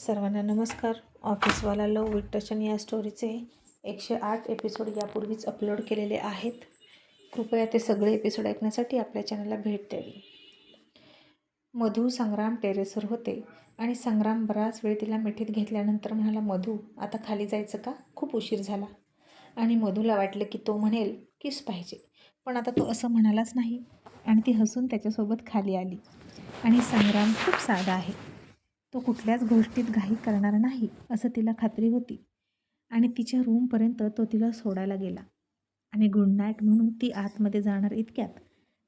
सर्वांना नमस्कार. ऑफिसवाला लव विथ टचन या स्टोरीचे 108 एपिसोड यापूर्वीच अपलोड केलेले आहेत. कृपया ते सगळे एपिसोड ऐकण्यासाठी आपल्या चॅनलला भेट द्यावी. मधू संग्राम टेरेसवर होते आणि संग्राम बराच वेळ तिला मिठीत घेतल्यानंतर म्हणाला, मधू आता खाली जायचं का? खूप उशीर झाला. आणि मधूला वाटलं की तो म्हणेल किस पाहिजे, पण आता तो असं म्हणालाच नाही आणि ती हसून त्याच्यासोबत खाली आली. आणि संग्राम खूप साधा आहे, तो कुठल्याच गोष्टीत घाई करणार नाही असं तिला खात्री होती. आणि तिच्या रूमपर्यंत तो तिला सोडायला गेला आणि गुड नाईट म्हणून ती आतमध्ये जाणार इतक्यात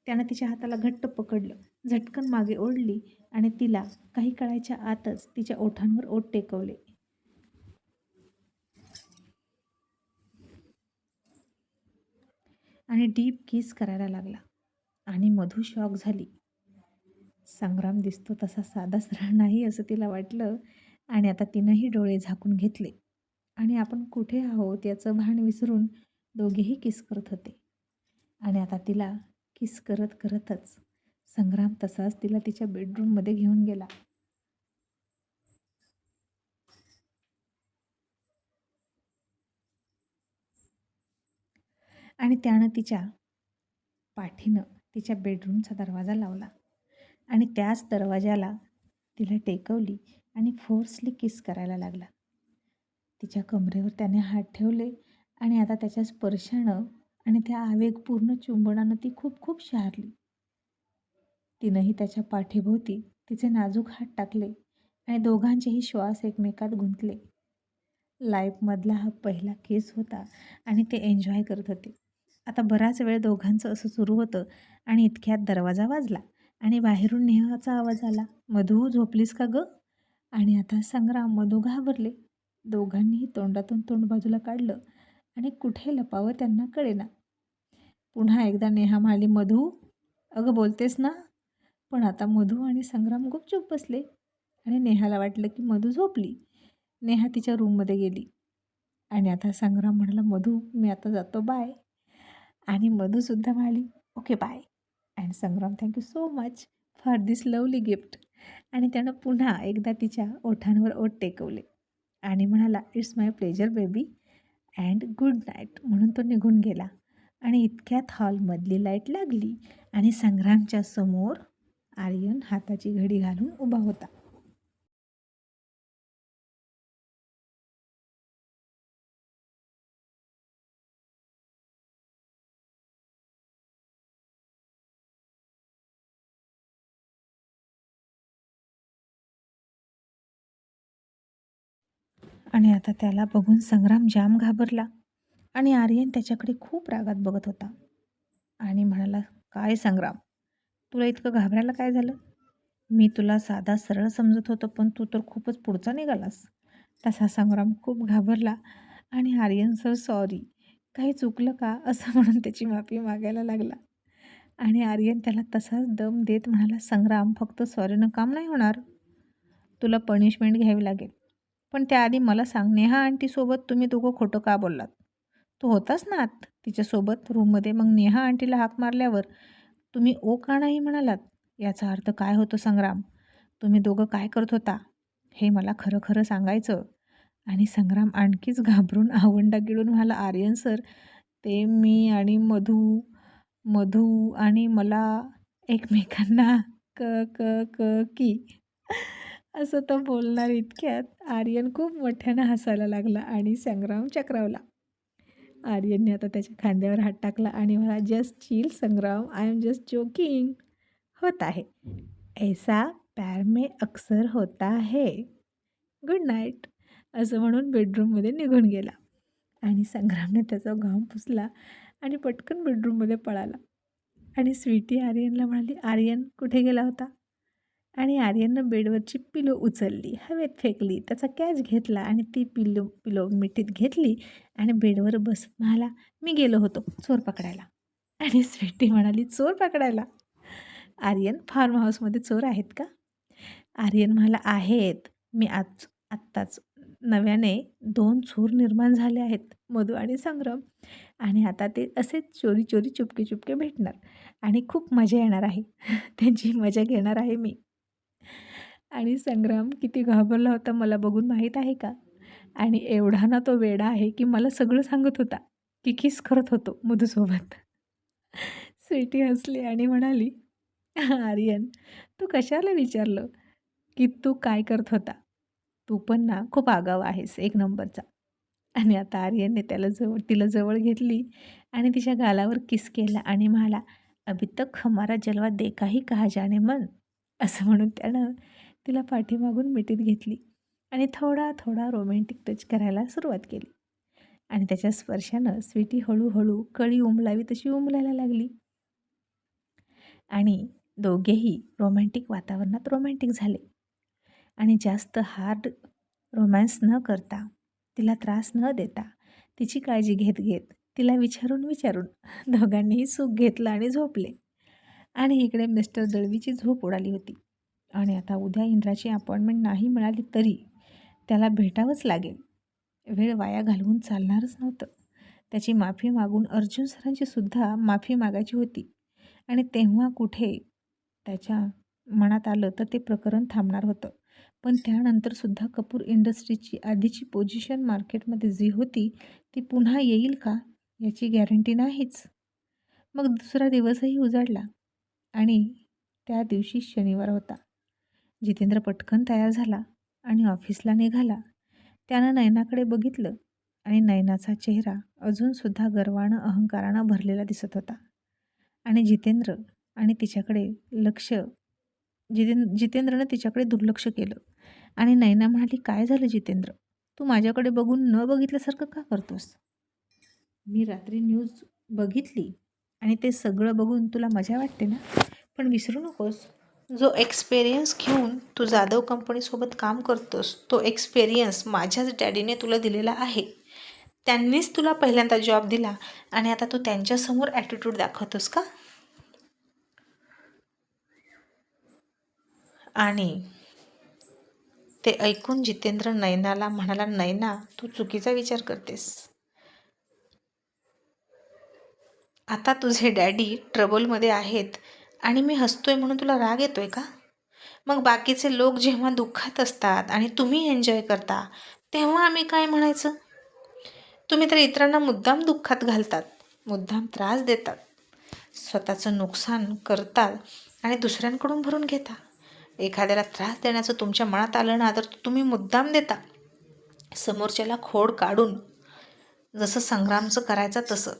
त्यानं तिच्या हाताला घट्ट पकडलं, झटकन मागे ओढली आणि तिला काही कळायच्या आतच तिच्या ओठांवर ओठ टेकवले. आणि डीप किस करायला लागला. आणि मधू शॉक झाली. संग्राम दिसतो तसा साधा सरळ नाही असं तिला वाटलं. आणि आता तिनंही डोळे झाकून घेतले आणि आपण कुठे आहोत याचं भान विसरून दोघेही किस करत होते. आणि आता तिला किस करत करतच संग्राम तसाच तिला तिच्या बेडरूममध्ये घेऊन गेला. आणि त्यानं तिच्या पाठीनं तिच्या बेडरूमचा दरवाजा लावला आणि त्याच दरवाजाला तिला टेकवली आणि फोर्सली किस करायला लागला. तिच्या कमरेवर त्याने हात ठेवले आणि आता त्याच्या स्पर्शानं आणि त्या आवेगपूर्ण चुंबनानं ती खूप खूप शहारली. तिनंही त्याच्या पाठीभोवती तिचे नाजूक हात टाकले आणि दोघांचेही श्वास एकमेकात गुंतले. लाईफमधला हा पहिला किस होता आणि ते एन्जॉय करत होते. आता बराच वेळ दोघांचं असं सुरू होतं आणि इतक्यात दरवाजा वाजला आणि बाहेरून नेहाचा आवाज आला, मधू झोपलीस का गं? आणि आता संग्राम मधू घाबरले. दोघांनीही तोंडातून तोंड बाजूला काढलं आणि कुठे लपावं त्यांना कळेना. पुन्हा एकदा नेहा म्हणाली, मधू अगं बोलतेस ना? पण आता मधू आणि संग्राम गुपचूप बसले आणि नेहाला वाटलं की मधू झोपली. नेहा तिच्या रूममध्ये गेली आणि आता संग्राम म्हणाला, मधू मी आता जातो, बाय. आणि मधूसुद्धा म्हणाली, okay bye. And Sangram thank you so much for this lovely gift. आणि त्यानं पुन्हा एकदा तिच्या ओठांवर ओठ टेकवले आणि म्हणाला, it's my pleasure baby and good night म्हणून तो निघून गेला. आणि इतक्यात हॉलमधली लाईट लागली आणि संग्रामच्या समोर आर्यन हाताची घडी घालून उभा होता. आणि आता त्याला बघून संग्राम जाम घाबरला आणि आर्यन त्याच्याकडे खूप रागात बघत होता आणि म्हणाला, काय संग्राम, तुला इतकं घाबरायला काय झालं? मी तुला साधा सरळ समजत होतो, पण तू तर खूपच पुढचा निघालास. तसा संग्राम खूप घाबरला आणि आर्यन सर सॉरी, काही चुकलं का असं म्हणून त्याची माफी मागायला लागला. आणि आर्यन त्याला तसाच दम देत म्हणाला, संग्राम फक्त सॉरीनं काम नाही होणार, तुला पनिशमेंट घ्यावी लागेल. पण त्याआधी मला सांग, नेहा आंटीसोबत तुम्ही दोघं खोटं का बोललात? तू होतास ना आत तिच्यासोबत रूममध्ये, मग नेहा आंटीला हाक मारल्यावर तुम्ही ओ का नाही म्हणालात? याचा अर्थ काय होतो संग्राम? तुम्ही दोघं काय करत होता हे मला खरं खरं सांगायचं. आणि संग्राम आणखीच घाबरून आवंडा गिळून म्हणाला, आर्यन सर, ते मी आणि मधू मधू आणि मला एकमेकांना क क क की असं तो बोलणार इतक्यात आर्यन खूप मोठ्यानं हसायला लागला आणि संग्राम चक्रावला. आर्यनने आता त्याच्या खांद्यावर हात टाकला आणि मला, just chill Sangram, I am just joking, होता है ऐसा प्यार में अक्सर होता है, गुड नाईट असं म्हणून बेडरूममध्ये निघून गेला. आणि संग्रामने त्याचा घाम पुसला आणि पटकन बेडरूममध्ये पळाला. आणि स्वीटी आर्यनला म्हणाली, आर्यन कुठे गेला होता? आणि आर्यननं बेडवरची पिलो उचलली, हवेत फेकली, त्याचा कॅच घेतला आणि ती पिलो मिठीत घेतली आणि बेडवर बस म्हणाला, मी गेलो होतो चोर पकडायला. आणि स्वीटी म्हणाली, चोर पकडायला? आर्यन, फार्म हाऊसमध्ये चोर आहेत का? आर्यन म्हणाला, आहेत. मी आत्ताच नव्याने 2 चोर निर्माण झाले आहेत, मधू आणि संग्राम. आणि आता ते असेच चोरी चोरी चुपके चुपके भेटणार आणि खूप मजा येणार आहे. त्यांची मजा घेणार आहे मी. आणि संग्राम किती घाबरला होता मला बघून माहीत आहे का? आणि एवढा ना तो वेडा आहे की मला सगळं सांगत होता, की किस करत होतो मधूसोबत. स्वीटी हसली आणि म्हणाली, "आर्यन, तू कशाला विचारलं, की तू काय करत होता? तू पण ना खूप आगाऊ आहेस, एक नंबरचा." आणि आता आर्यनने तिला जवळ घेतली आणि तिच्या गालावर किस केला आणि म्हणाला, "अभी तक हमारा जलवा देखा ही कहा जाने मन." असं म्हणून त्यानं तिला पाठीमागून मिठीत घेतली आणि थोडा थोडा रोमॅन्टिक टच करायला सुरुवात केली. आणि त्याच्या स्पर्शानं स्वीटी हळूहळू कळी उमलावी तशी उमलायला लागली. आणि दोघेही रोमॅन्टिक वातावरणात रोमॅन्टिक झाले. आणि जास्त हार्ड रोमॅन्स न करता, तिला त्रास न देता, तिची काळजी घेत घेत, तिला विचारून विचारून दोघांनीही सुख घेतलं आणि झोपले. आणि इकडे मिस्टर दळवीची झोप उडाली होती. आणि आता उद्या इंद्राची अपॉइंटमेंट नाही मिळाली तरी त्याला भेटावंच लागेल. वेळ वाया घालवून चालणारच नव्हतं. त्याची माफी मागून अर्जुन सरांची सुद्धा माफी मागायची होती. आणि तेव्हा कुठे त्याच्या मनात आलं तर ते प्रकरण थांबणार होतं. पण त्यानंतरसुद्धा कपूर इंडस्ट्रीजची आधीची पोझिशन मार्केटमध्ये जी होती ती पुन्हा येईल का याची गॅरंटी नाहीच. मग दुसरा दिवसही उजाडला आणि त्या दिवशी शनिवार होता. जितेंद्र पटकन तयार झाला आणि ऑफिसला निघाला. त्यानं नयनाकडे बघितलं आणि नयनाचा चेहरा अजूनसुद्धा गर्वानं अहंकारानं भरलेला दिसत होता. आणि जितेंद्रनं तिच्याकडे दुर्लक्ष केलं. आणि नयना म्हणाली, "काय झालं जितेंद्र? तू माझ्याकडे बघून न बघितल्यासारखं का करतोस?" "मी रात्री न्यूज बघितली आणि ते सगळं बघून तुला मजा वाटते ना? पण विसरू नकोस, जो एक्सपिरियन्स घेऊन तू जाधव कंपनीसोबत काम करतोस तो एक्सपिरियन्स माझ्याच डॅडीने तुला दिलेला आहे. त्यांनीच तुला पहिल्यांदा जॉब दिला आणि आता तू त्यांच्यासमोर ॲटिट्यूड दाखवतोस का?" आणि ते ऐकून जितेंद्र नयनाला म्हणाला, "नयना, तू चुकीचा विचार करतेस. आता तुझे डॅडी ट्रबलमध्ये आहेत आणि मी हसतोय म्हणून तुला राग येतोय का? मग बाकीचे लोक जेव्हा दुःखात असतात आणि तुम्ही एन्जॉय करता तेव्हा आम्ही काय म्हणायचं? तुम्ही तर इतरांना मुद्दाम दुःखात घालतात, मुद्दाम त्रास देतात, स्वतःचं नुकसान करतात आणि दुसऱ्यांकडून भरून घेता. एखाद्याला त्रास देण्याचं तुमच्या मनात आलं ना तर तुम्ही मुद्दाम देता, समोरच्याला खोड काढून, जसं संग्रामचं करायचं तसं.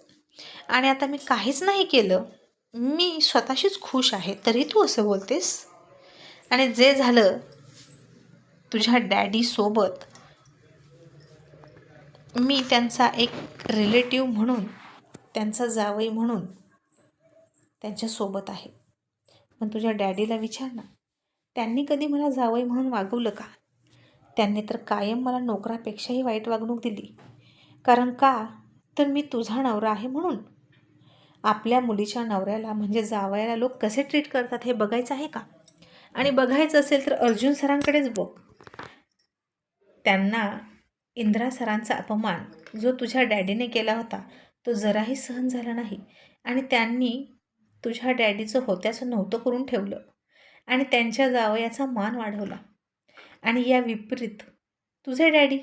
आणि आता मी काहीच नाही केलं, मी स्वतःशीच खुश आहे, तरी तू असं बोलतेस? आणि जे झालं तुझ्या डॅडीसोबत, मी त्यांचा एक रिलेटिव्ह म्हणून, त्यांचा जावई म्हणून त्यांच्यासोबत आहे. पण तुझ्या डॅडीला विचार ना, त्यांनी कधी मला जावई म्हणून वागवलं का? त्यांनी तर कायम मला नोकरापेक्षाही वाईट वागणूक दिली. कारण का? तर मी तुझा नवरा आहे म्हणून. आपल्या मुलीच्या नवऱ्याला म्हणजे जावयाला लोक कसे ट्रीट करतात हे बघायचं आहे का? आणि बघायचं असेल तर अर्जुन सरांकडेच बघ. त्यांना इंद्रा सरांचा अपमान जो तुझ्या डॅडीने केला होता तो जराही सहन झाला नाही. आणि त्यांनी तुझ्या डॅडीचं होत्याचं नव्हतं करून ठेवलं आणि त्यांच्या जावयाचा मान वाढवला. आणि या विपरीत तुझे डॅडी,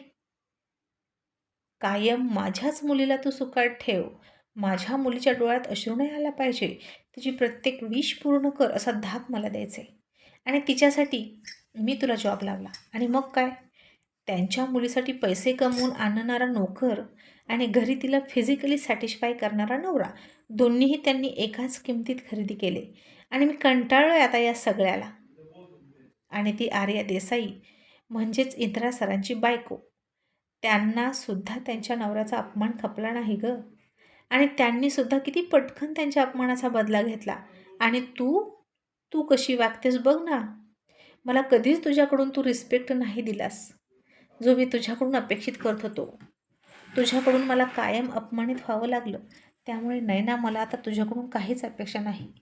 कायम माझ्याच मुलीला तू सुखात ठेव, माझ्या मुलीच्या डोळ्यात अश्रू नाही आला पाहिजे, तिची प्रत्येक विश पूर्ण कर असा धाक मला द्यायचा आहे. आणि तिच्यासाठी मी तुला जॉब लावला. आणि मग काय? त्यांच्या मुलीसाठी पैसे कमवून आणणारा नोकर आणि घरी तिला फिजिकली सॅटिस्फाय करणारा नवरा, दोन्हीही त्यांनी एकाच किमतीत खरेदी केले. आणि मी कंटाळलो आहे आता या सगळ्याला. आणि ती आर्या देसाई म्हणजेच इंदिरा सरांची बायको, त्यांनासुद्धा त्यांच्या नवऱ्याचा अपमान खपला नाही गं. आणि त्यांनीसुद्धा किती पटकन त्यांच्या अपमानाचा बदला घेतला. आणि तू कशी वागतेस बघ ना. मला कधीच तुझ्याकडून तू रिस्पेक्ट नाही दिलास, जो मी तुझ्याकडून अपेक्षित करत होतो. तुझ्याकडून मला कायम अपमानित व्हावं लागलं. त्यामुळे नयना, मला आता तुझ्याकडून काहीच अपेक्षा नाही.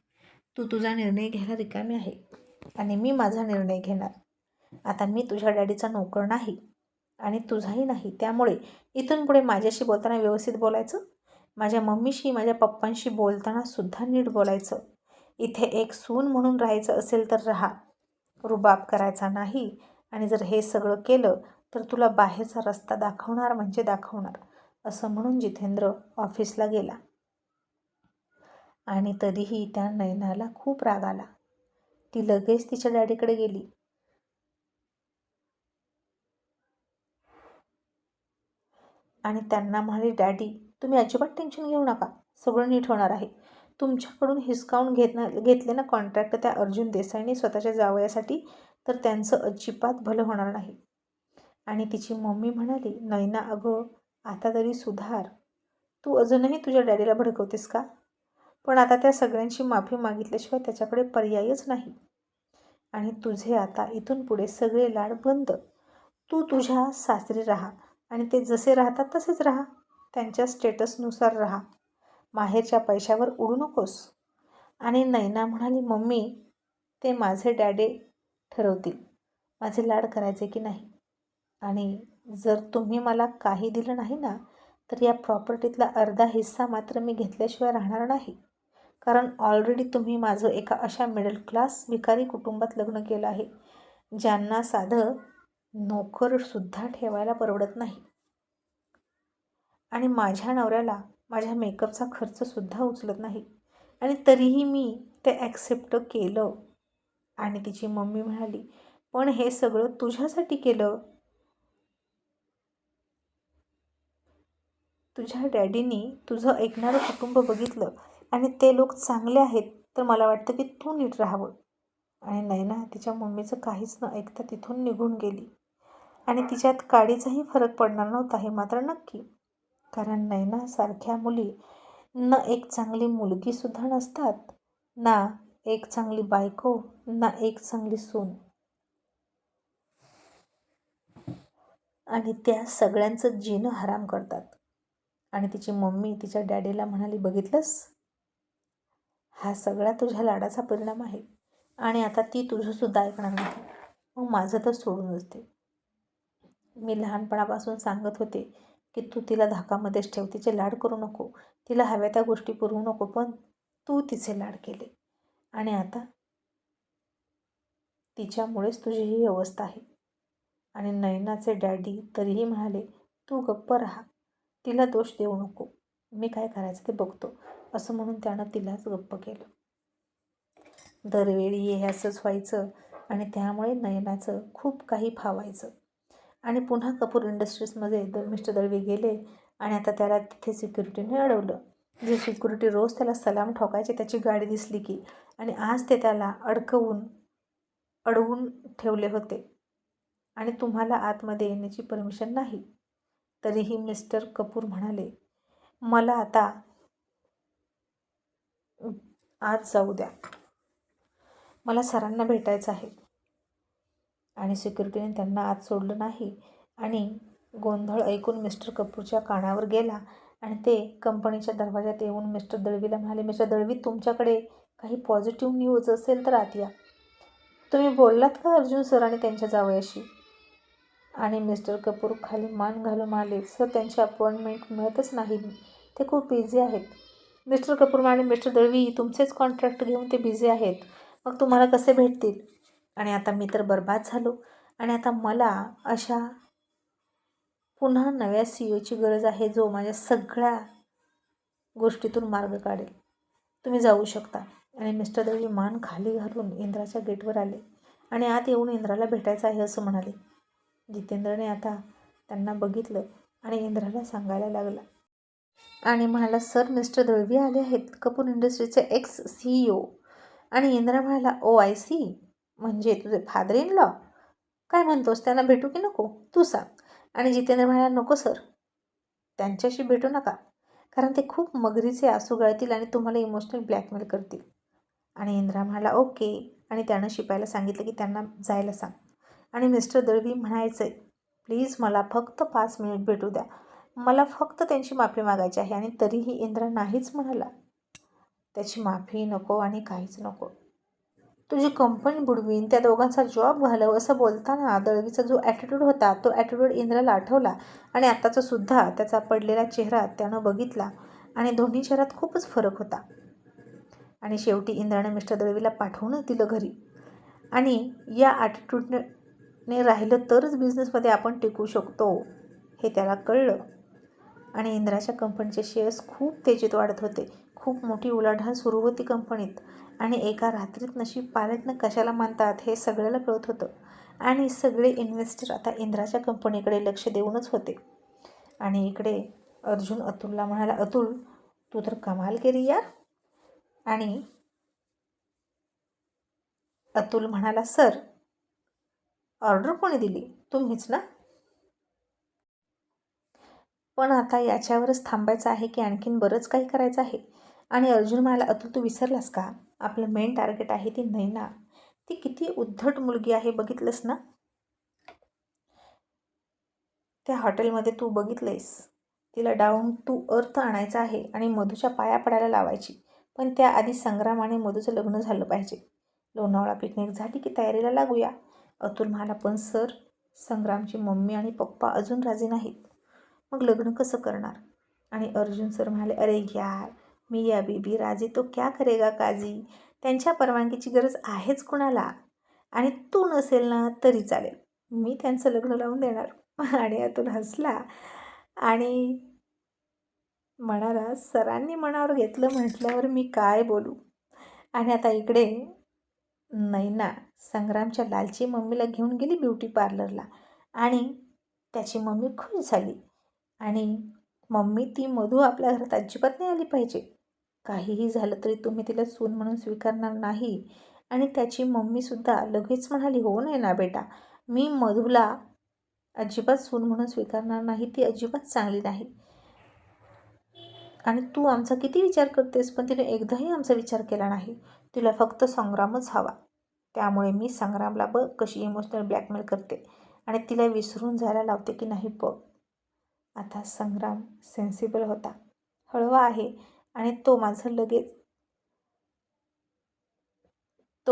तू तुझा निर्णय घ्यायला रिकामी आहे आणि मी माझा निर्णय घेणार. आता मी तुझ्या डॅडीचा नोकर नाही आणि तुझाही नाही. त्यामुळे इथून पुढे माझ्याशी बोलताना व्यवस्थित बोलायचं. माझ्या मम्मीशी, माझ्या पप्पांशी बोलताना सुद्धा नीट बोलायचं. इथे एक सून म्हणून राहायचं असेल तर राहा, रुबाब करायचा नाही आणि जर हे सगळं केलं तर तुला बाहेरचा रस्ता दाखवणार म्हणजे दाखवणार, असं म्हणून जितेंद्र ऑफिसला गेला. आणि तरीही त्या नयनाला खूप राग आला. ती लगेच तिच्या डॅडीकडे गेली. आणि त्यांना म्हणाली, डॅडी तुम्ही अजिबात टेन्शन घेऊ नका, सगळं नीट होणार आहे. तुमच्याकडून हिसकावून घेतले ना कॉन्ट्रॅक्ट त्या अर्जुन देसाईंनी स्वतःच्या जावयासाठी, तर त्यांचं अजिबात भलं होणार नाही. आणि तिची मम्मी म्हणाली, नयना अगं आता तरी सुधार, तू अजूनही तुझ्या डॅडीला भडकवतेस का? पण आता त्या सगळ्यांची माफी मागितल्याशिवाय त्याच्याकडे पर्यायच नाही. आणि तुझे आता इथून पुढे सगळे लाड बंद. तू तुझ्या सासरी राहा आणि ते जसे राहतात तसेच राहा, त्यांच्या स्टेटसनुसार राहा, माहेरच्या पैशावर उडू नकोस. आणि नयना म्हणाली, मम्मी ते माझे डॅडे ठरवतील माझे लाड करायचे की नाही. आणि जर तुम्ही मला काही दिलं नाही ना, तर या प्रॉपर्टीतला अर्धा हिस्सा मात्र मी घेतल्याशिवाय राहणार नाही. कारण ऑलरेडी तुम्ही माझं एका अशा मिडल क्लास भिकारी कुटुंबात लग्न केलं आहे, ज्यांना साधं नोकरसुद्धा ठेवायला परवडत नाही. आणि माझ्या नवऱ्याला माझ्या मेकअपचा खर्चसुद्धा उचलत नाही. आणि तरीही मी ते ॲक्सेप्ट केलं. आणि तिची मम्मी म्हणाली, पण हे सगळं तुझ्यासाठी केलं. तुझ्या डॅडीनी तुझं ऐकणारं कुटुंब बघितलं आणि ते लोक चांगले आहेत, तर मला वाटतं की तू नीट राहावं. आणि नयना तिच्या मम्मीचं काहीच न ऐकता तिथून निघून गेली. आणि तिच्यात काडीचाही फरक पडणार नव्हता हे मात्र नक्की. कारण नयनासारख्या मुली न एक चांगली मुलगीसुद्धा नसतात, ना एक चांगली बायको, ना एक चांगली सून. आणि त्या सगळ्यांचं जीणं हराम करतात. आणि तिची मम्मी तिच्या डॅडीला म्हणाली, बघितलंस, हा सगळा तुझ्या लाडाचा परिणाम आहे. आणि आता ती तुझंसुद्धा ऐकणार नाही. मग माझं तर सोडूनच दे. मी लहानपणापासून सांगत होते की तू तिला धाकामध्येच ठेव, तिचे लाड करू नको, तिला हव्या त्या गोष्टी पुरवू नको, पण तू तिचे लाड केले. आणि आता तिच्यामुळेच तुझी ही अवस्था आहे. आणि नयनाचे डॅडी तरीही म्हणाले, तू गप्प राहा, तिला दोष देऊ नको, मी काय करायचं ते बघतो, असं म्हणून त्यानं तिलाच गप्प केलं. दरवेळी हे असंच व्हायचं आणि त्यामुळे नयनाचं खूप काही फावायचं. आणि पुन्हा कपूर इंडस्ट्रीजमध्ये मिस्टर दळवी गेले आणि आता त्याला तिथे सिक्युरिटीने अडवलं. जे सिक्युरिटी रोज त्याला सलाम ठोकायचे त्याची गाडी दिसली की. आणि आज ते त्याला अडवून ठेवले होते आणि तुम्हाला आतमध्ये येण्याची परमिशन नाही. तरीही मिस्टर कपूर म्हणाले, मला आता आज जाऊ द्या, मला सरांना भेटायचं आहे. आणि सिक्युरिटीने त्यांना आत सोडलं नाही. आणि गोंधळ ऐकून मिस्टर कपूरच्या कानावर गेला आणि ते कंपनीच्या दरवाजात येऊन मिस्टर दळवीला म्हणाले, मिस्टर दळवी तुमच्याकडे काही पॉझिटिव्ह न्यूज असेल तर आत या. तुम्ही बोललात का अर्जुन सर आणि त्यांच्या जावयाशी? आणि मिस्टर कपूर खाली मान घालून म्हणाले, सर त्यांची अपॉइंटमेंट मिळतच नाही, ते खूप बिझी आहेत. मिस्टर कपूर म्हणाले, मिस्टर दळवी तुमचेच कॉन्ट्रॅक्ट घेऊन ते बिझी आहेत, मग तुम्हाला कसे भेटतील? आणि आता मी तर बर्बाद झालो आणि आता मला अशा पुन्हा नव्या सीईओची गरज आहे जो माझ्या सगळ्या गोष्टीतून मार्ग काढेल. तुम्ही जाऊ शकता. आणि मिस्टर दळवी मान खाली घालून इंद्राच्या गेटवर आले आणि आत येऊन इंद्राला भेटायचं आहे असं म्हणाले. जितेंद्रने आता त्यांना बघितलं आणि इंद्राला सांगायला लागला आणि म्हणाला, सर मिस्टर दळवी आले आहेत, कपूर इंडस्ट्रीचे एक्स CEO. आणि इंद्रा म्हणाला, ओ आय सी, म्हणजे तुझे फादर इन लॉ? काय म्हणतोस, त्यांना भेटू की नको तू सांग. आणि जितेंद्र म्हणाला, नको सर, त्यांच्याशी भेटू नका, कारण ते खूप मगरीचे आसू गळतील आणि तुम्हाला इमोशनल ब्लॅकमेल करतील. आणि इंद्रा म्हणाला, ओके. आणि त्यानं शिपायला सांगितलं की त्यांना जायला सांग. आणि मिस्टर दळवी म्हणायचे, प्लीज मला फक्त 5 मिनिट भेटू द्या, मला फक्त त्यांची माफी मागायची आहे. आणि तरीही इंद्रा नाहीच म्हणाला. त्याची माफी नको आणि काहीच नको. तुझी कंपनी बुडवीन, त्या दोघांचा जॉब घालव, असं बोलताना दळवीचा जो ॲटिट्यूड होता तो ॲटिट्यूड इंद्राला आठवला. आणि आत्ताचा सुद्धा त्याचा पडलेला चेहरा त्यानं बघितला आणि दोन्ही चेहऱ्यात खूपच फरक होता. आणि शेवटी इंद्रानं मिस्टर दळवीला पाठवूनच दिलं घरी. आणि या ॲटिट्यूडने राहिलं तरच बिझनेसमध्ये आपण टिकू शकतो हे त्याला कळलं. आणि इंद्राच्या कंपनीचे शेअर्स खूप तेजीत वाढत होते. खूप मोठी उलाढाल सुरू होती कंपनीत आणि एका रात्रीत नशीब पालटणं कशाला मानतात हे सगळ्याला कळत होतं. आणि सगळे इन्व्हेस्टर आता इंद्राच्या कंपनीकडे लक्ष देऊनच होते. आणि इकडे अर्जुन अतुलला म्हणाला, अतुल तू तर कमाल केली यार. आणि अतुल म्हणाला, सर ऑर्डर कोणी दिली? तुम्हीच ना. पण आता याच्यावरच थांबायचं आहे की आणखीन बरंच काही करायचं आहे? आणि अर्जुन म्हणाला, अतुल तू विसरलास का? आपलं मेन टार्गेट आहे ती नैना. ती किती उद्धट मुलगी आहे बघितलंस ना. त्या हॉटेलमध्ये तू बघितलेस, तिला डाऊन टू अर्थ आणायचं आहे आणि मधूच्या पाया पडायला लावायची. पण त्याआधी संग्राम आणि मधूचं लग्न झालं पाहिजे. लोणावळा पिकनिक झाली की तयारीला लागूया. अतुल म्हणाला, पण सर संग्रामची मम्मी आणि पप्पा अजून राजी नाहीत. मग लग्न कसं करणार? आणि अर्जुन सर म्हणाले, अरे यार मिया बीबी राजी तो क्या करेगा काजी. त्यांच्या परवानगीची गरज आहेच कुणाला. आणि तू नसेल ना तरी चालेल, मी त्यांचं लग्न लावून देणार. आणि अतुल हसला आणि म्हणाला, सरांनी मनावर घेतलं म्हटल्यावर मी काय बोलू. आणि आता इकडे नैना संग्रामच्या लालची मम्मीला घेऊन गेली ब्युटी पार्लरला आणि त्याची मम्मी खुश झाली. आणि मम्मी ती मधू आपल्या घरात अजिबात नाही आली पाहिजे. काहीही झालं तरी तुम्ही तिला सून म्हणून स्वीकारणार नाही. आणि त्याची मम्मीसुद्धा लगेच म्हणाली, हो नाही ना बेटा, मी मधूला अजिबात सून म्हणून स्वीकारणार नाही. ती अजिबात चांगली नाही. आणि तू आमचा किती विचार करतेस, पण तिने एकदाही आमचा विचार केला नाही. तिला फक्त संग्रामच हवा. त्यामुळे मी संग्रामला बघ कशी इमोशनल ब्लॅकमेल करते आणि तिला विसरून जायला लावते की नाही बघ. आता संग्राम सेन्सिबल होता, हळवा आहे आणि तो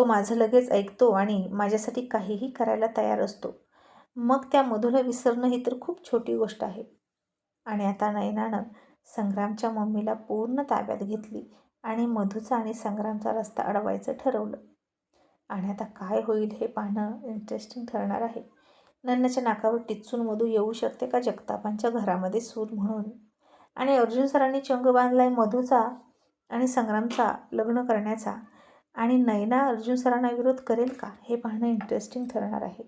माझं लगेच ऐकतो आणि माझ्यासाठी काहीही करायला तयार असतो. मग त्या मधूला विसरणं ही तर खूप छोटी गोष्ट आहे. आणि आता नयनानं संग्रामच्या मम्मीला पूर्ण ताब्यात घेतली आणि मधूचा आणि संग्रामचा रस्ता अडवायचं ठरवलं. आणि आता काय होईल हे पाहणं इंटरेस्टिंग ठरणार आहे. नन्नाच्या नाकावर टिचून मधू येऊ शकते का जगतापांच्या घरामध्ये सून म्हणून? आणि अर्जुन सरांनी चंग बांधलाय मधूचा आणि संग्रामचा लग्न करण्याचा. आणि नैना अर्जुन सरांना विरोध करेल का हे पाहणं इंटरेस्टिंग ठरणार आहे.